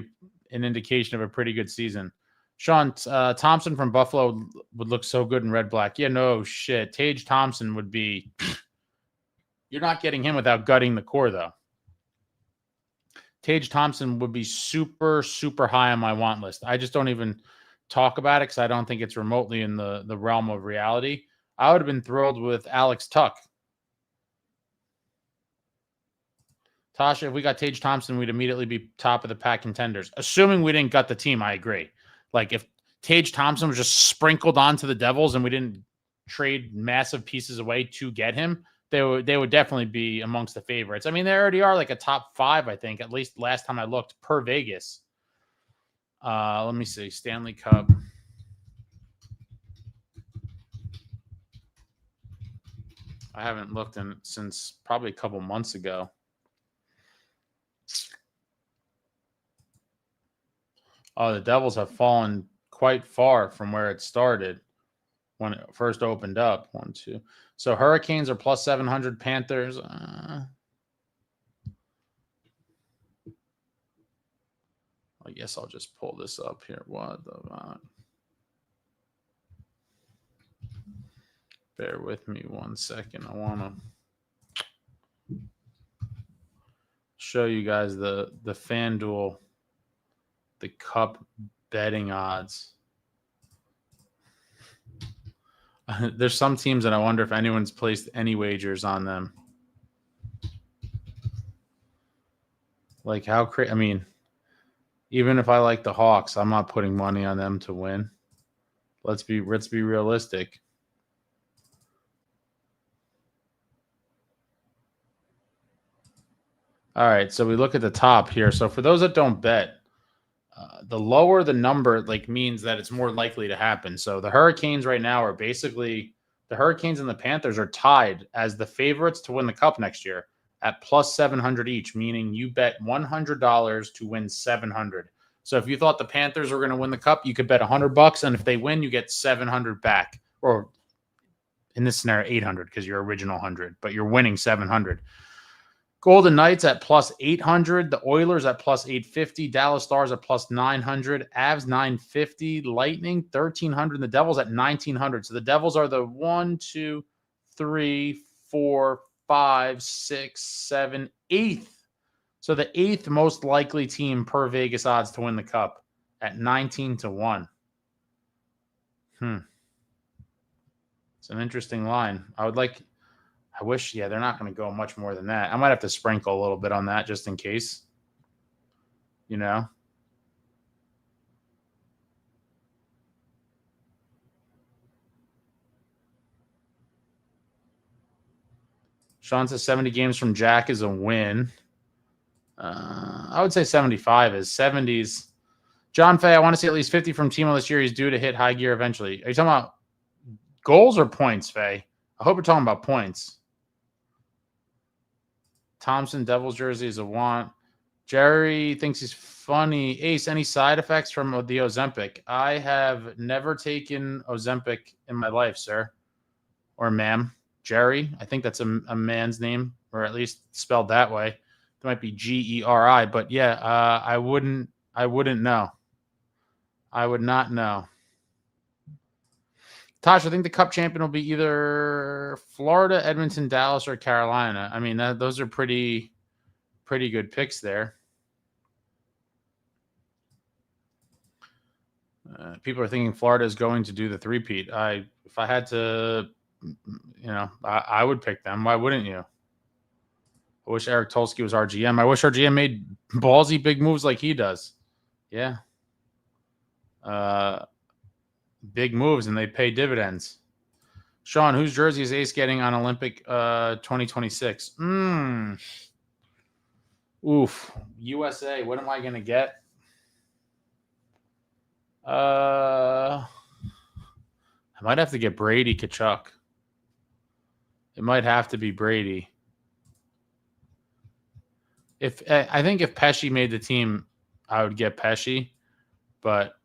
an indication of a pretty good season. Sean, Thompson from Buffalo would look so good in red-black. Yeah, no shit. Tage Thompson would be... You're not getting him without gutting the core, though. Tage Thompson would be super, super high on my want list. I just don't even talk about it because I don't think it's remotely in the realm of reality. I would have been thrilled with Alex Tuck. Tasha, if we got Tage Thompson, we'd immediately be top of the pack contenders. Assuming we didn't gut the team, I agree. Like if Tage Thompson was just sprinkled onto the Devils and we didn't trade massive pieces away to get him, they would definitely be amongst the favorites. I mean, they already are like a top 5, I think, at least last time I looked, per Vegas. Let me see. Stanley Cup. I haven't looked in since probably a couple months ago. Oh, the Devils have fallen quite far from where it started when it first opened up. 1, 2. So Hurricanes are plus 700. Panthers. I guess I'll just pull this up here. What the? Bear with me 1 second. I want to show you guys the FanDuel, the Cup betting odds. There's some teams that I wonder if anyone's placed any wagers on them. Like how crazy? I mean, even if I like the Hawks, I'm not putting money on them to win. Let's be realistic. All right, so we look at the top here. So for those that don't bet, the lower the number means that it's more likely to happen. So the Hurricanes right now are basically the Hurricanes and the Panthers are tied as the favorites to win the Cup next year at plus 700 each, meaning you bet $100 to win 700. So if you thought the Panthers were going to win the Cup, you could bet $100, and if they win, you get 700 back, or in this scenario 800 because your original 100, but you're winning 700. Golden Knights at plus 800. The Oilers at plus 850. Dallas Stars at plus 900. Avs 950. Lightning 1300. And the Devils at 1900. So the Devils are the 1, 2, 3, 4, 5, 6, 7, 8th. So the 8th most likely team per Vegas odds to win the Cup at 19-1. It's an interesting line. I wish, they're not going to go much more than that. I might have to sprinkle a little bit on that just in case. Sean says 70 games from Jack is a win. I would say 75 is. 70s. John Fay, I want to see at least 50 from Timo this year. He's due to hit high gear eventually. Are you talking about goals or points, Fay? I hope you're talking about points. Thompson, Devils jersey is a want. Jerry thinks he's funny. Ace, any side effects from the Ozempic? I have never taken Ozempic in my life, sir. Or ma'am. Jerry, I think that's a man's name, or at least spelled that way. It might be Geri, but yeah, I wouldn't know. I would not know. Tosh, I think the Cup champion will be either Florida, Edmonton, Dallas, or Carolina. I mean, those are pretty good picks there. People are thinking Florida is going to do the three-peat. If I had to, I would pick them. Why wouldn't you? I wish Eric Tulsky was our GM. I wish our GM made ballsy big moves like he does. Yeah. Big moves, and they pay dividends. Sean, whose jersey is Ace getting on Olympic 2026? Oof. USA. What am I going to get? I might have to get Brady Tkachuk. It might have to be Brady. I think if Pesci made the team, I would get Pesci. But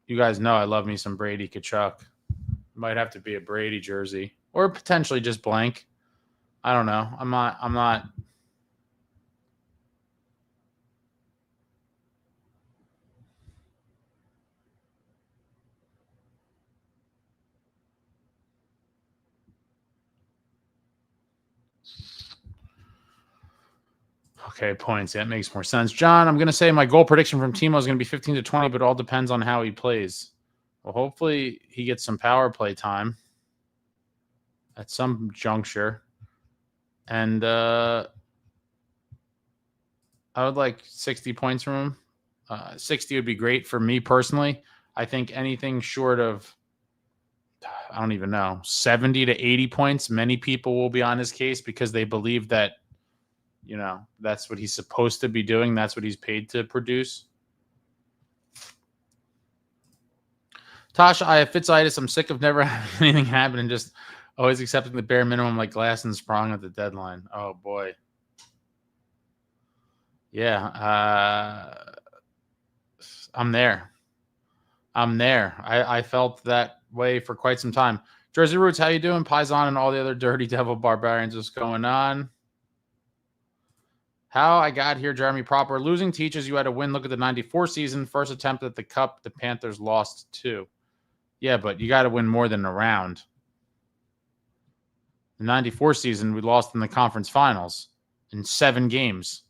you guys know I love me some Brady Tkachuk. Might have to be a Brady jersey, or potentially just blank. I don't know. I'm not. Okay, points. That makes more sense. John, I'm going to say my goal prediction from Timo is going to be 15-20, but it all depends on how he plays. Well, hopefully he gets some power play time at some juncture. And I would like 60 points from him. 60 would be great for me personally. I think anything short of, I don't even know, 70 to 80 points, many people will be on his case because they believe that, that's what he's supposed to be doing. That's what he's paid to produce. Tasha, I have Fitzitis. I'm sick of never having anything happen and just always accepting the bare minimum like Glass and Sprong at the deadline. Oh, boy. Yeah. I'm there. I'm there. I felt that way for quite some time. Jersey Roots, how you doing? Paisan and all the other Dirty Devil Barbarians. What's going on? How I got here, Jeremy Proper. Losing teaches you how to win. Look at the 94 season. First attempt at the Cup, the Panthers lost 2. Yeah, but you got to win more than a round. The 94 season, we lost in the conference finals in 7 games.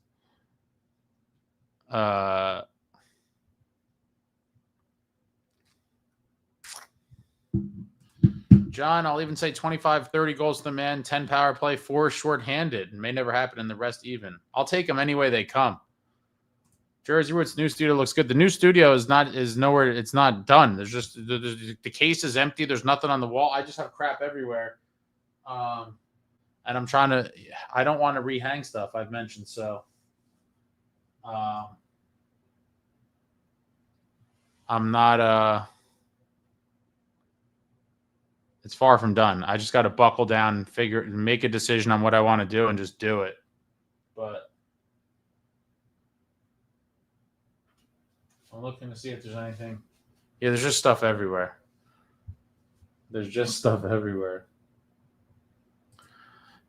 John, I'll even say 25, 30 goals to the man, 10 power play, 4 shorthanded. It may never happen in the rest even. I'll take them any way they come. Jersey Roots new studio looks good. The new studio is nowhere. It's not done. There's just the case is empty. There's nothing on the wall. I just have crap everywhere. And I'm trying to. I don't want to rehang stuff. I've mentioned so. I'm not. It's far from done. I just got to buckle down and make a decision on what I want to do and just do it. But I'm looking to see if there's anything. Yeah, there's just stuff everywhere.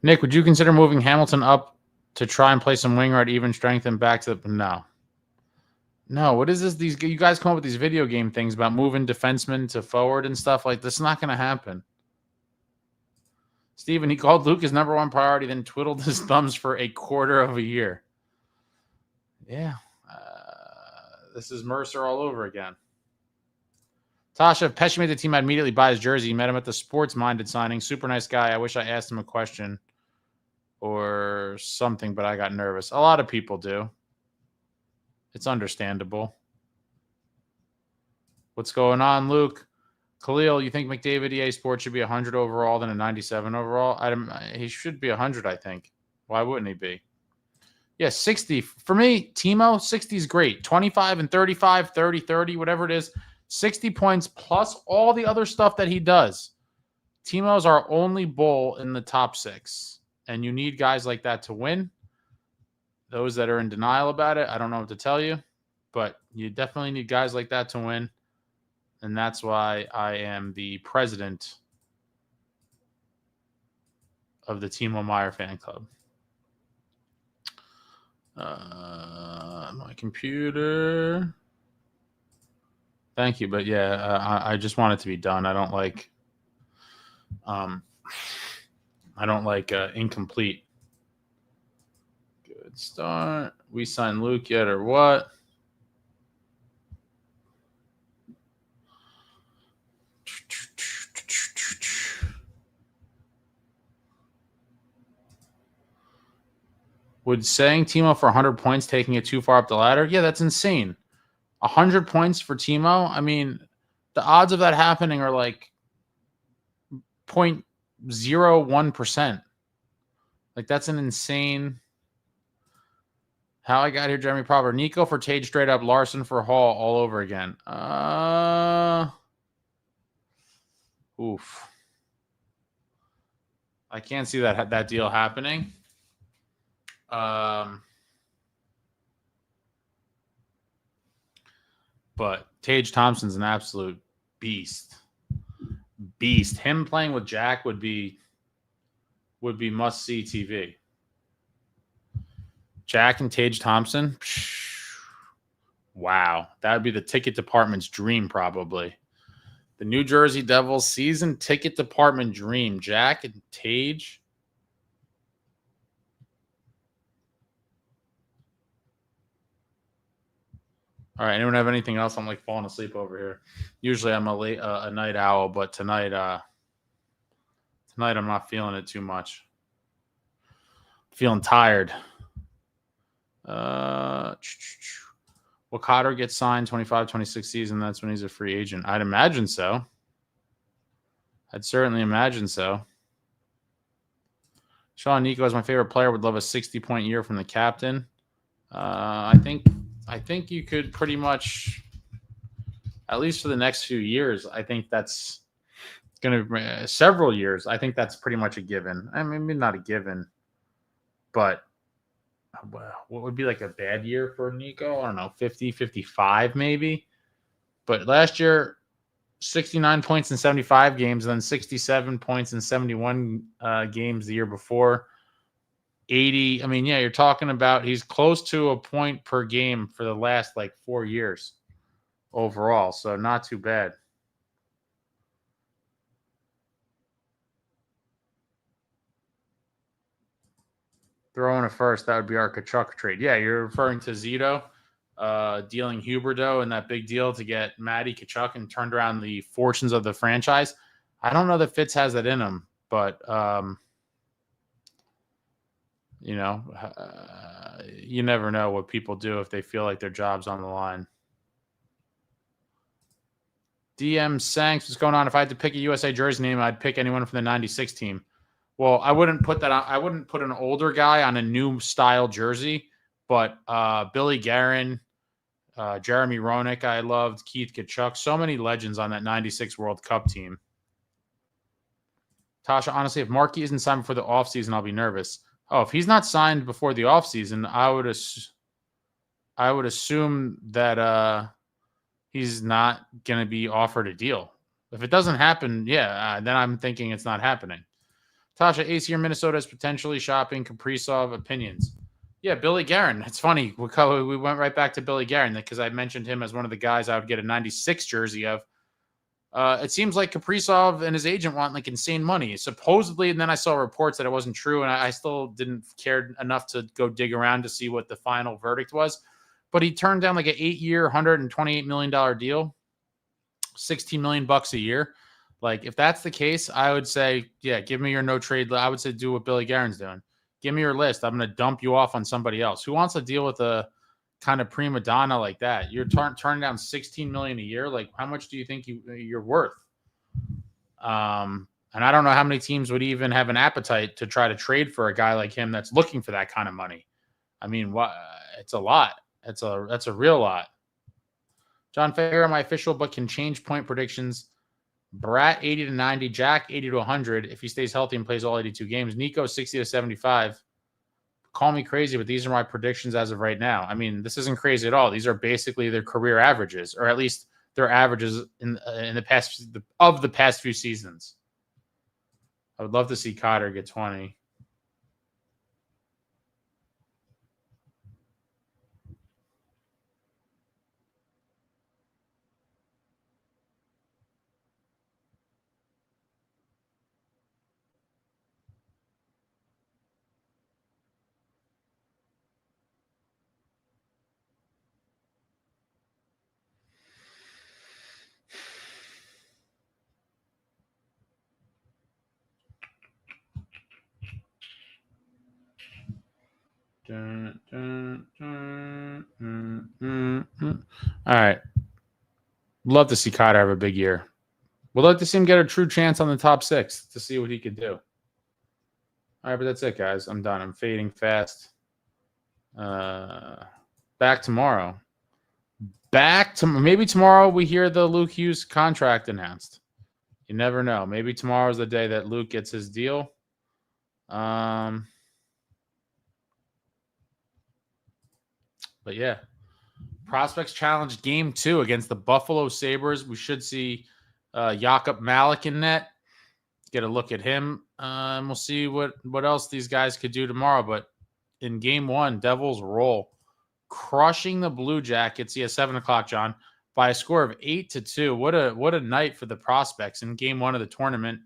Nick, would you consider moving Hamilton up to try and play some winger at even strength and back to the... No, what is this? You guys come up with these video game things about moving defensemen to forward and stuff like this. Is not going to happen. Steven, he called Luke his number 1 priority, then twiddled his thumbs for a quarter of a year. Yeah. This is Mercer all over again. Tasha, if Pesci made the team, I'd immediately buy his jersey. Met him at the sports-minded signing. Super nice guy. I wish I asked him a question or something, but I got nervous. A lot of people do. It's understandable. What's going on, Luke? Khalil, you think McDavid EA Sports should be 100 overall than a 97 overall? He should be 100, I think. Why wouldn't he be? Yeah, 60. For me, Timo, 60 is great. 25 and 35, 30, 30, whatever it is. 60 points plus all the other stuff that he does. Timo's our only bull in the top 6. And you need guys like that to win. Those that are in denial about it, I don't know what to tell you. But you definitely need guys like that to win. And that's why I am the president of the Timo Meyer fan club. My computer. Thank you, but yeah, I just want it to be done. I don't like incomplete. Good start. We signed Luke yet or what? Would saying Timo for 100 points taking it too far up the ladder? Yeah, that's insane. 100 points for Timo? I mean, the odds of that happening are like 0.01%. Like, that's an insane... How I got here, Jeremy Proper. Nico for Tage straight up. Larson for Hall all over again. Oof. I can't see that deal happening. But Tage Thompson's an absolute beast. Him playing with Jack would be must-see TV. Jack and Tage Thompson? Wow. That would be the ticket department's dream, probably. The New Jersey Devils season ticket department dream. Jack and Tage. All right. Anyone have anything else? I'm like falling asleep over here. Usually I'm a night owl, but tonight I'm not feeling it too much. Feeling tired. Wakata gets signed 25-26 season. That's when he's a free agent. I'd imagine so. I'd certainly imagine so. Sean Nico is my favorite player. Would love a 60-point year from the captain. I think you could pretty much, at least for the next few years, I think that's going to several years. I think that's pretty much a given. I mean, maybe not a given, but what would be like a bad year for Nico? I don't know, 50, 55 maybe. But last year, 69 points in 75 games, and then 67 points in 71 games the year before. 80. I mean, yeah, you're talking about he's close to a point per game for the last like 4 years overall. So not too bad. Throw in a first, that would be our Kachuk trade. Yeah, you're referring to Zito dealing Huberdeau and that big deal to get Matty Kachuk and turned around the fortunes of the franchise. I don't know that Fitz has that in him, but you know, you never know what people do if they feel like their job's on the line. DM Sanks, what's going on? If I had to pick a USA jersey name, I'd pick anyone from the 96 team. Well, I wouldn't put that on. I wouldn't put an older guy on a new style jersey, but Billy Guerin, Jeremy Roenick, I loved, Keith Kachuk, so many legends on that 96 World Cup team. Tasha, honestly, if Markey isn't signed before the offseason, I'll be nervous. Oh, if he's not signed before the offseason, I would assume that he's not going to be offered a deal. If it doesn't happen, yeah, then I'm thinking it's not happening. Tasha, AC or Minnesota is potentially shopping Kaprizov. Opinions. Yeah, Billy Guerin. It's funny. We went right back to Billy Guerin because I mentioned him as one of the guys I would get a 96 jersey of. It seems like Kaprizov and his agent want like insane money, supposedly. And then I saw reports that it wasn't true, and I still didn't care enough to go dig around to see what the final verdict was. But he turned down like an 8-year, $128 million deal, $16 million a year. Like, if that's the case, I would say, yeah, give me your no trade. I would say do what Billy Guerin's doing. Give me your list. I'm going to dump you off on somebody else. Who wants to deal with a kind of prima donna like that? You're turning down $16 million a year. Like, how much do you think you're worth? And I don't know how many teams would even have an appetite to try to trade for a guy like him that's looking for that kind of money. I mean, what? It's a lot. That's a real lot. John Fair, my official, but can change point predictions. Brat 80 to 90, Jack 80 to 100 if he stays healthy and plays all 82 games. Nico 60 to 75. Call me crazy, but these are my predictions as of right now. I mean, this isn't crazy at all. These are basically their career averages, or at least their averages in the past few seasons. I would love to see Cotter get 20. All right. Love to see Cotter have a big year. We'd like to see him get a true chance on the top 6 to see what he could do. All right, but that's it, guys. I'm done. I'm fading fast. Back tomorrow. Maybe tomorrow we hear the Luke Hughes contract announced. You never know. Maybe tomorrow's the day that Luke gets his deal. But yeah. Prospects Challenge Game 2 against the Buffalo Sabres. We should see Jakob Malik in net. Get a look at him. And we'll see what else these guys could do tomorrow. But in Game 1, Devils roll. Crushing the Blue Jackets. Yeah, 7 o'clock, John. By a score of 8-2. What a night for the Prospects in Game 1 of the tournament.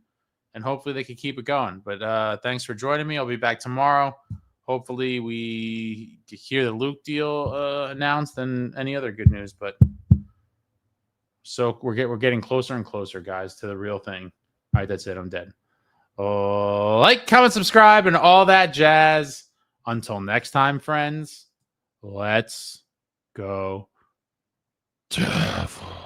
And hopefully they can keep it going. But thanks for joining me. I'll be back tomorrow. Hopefully we hear the Luke deal announced and any other good news. But so we're getting closer and closer, guys, to the real thing. All right, that's it. I'm dead. Like, comment, subscribe, and all that jazz. Until next time, friends, let's go Devils.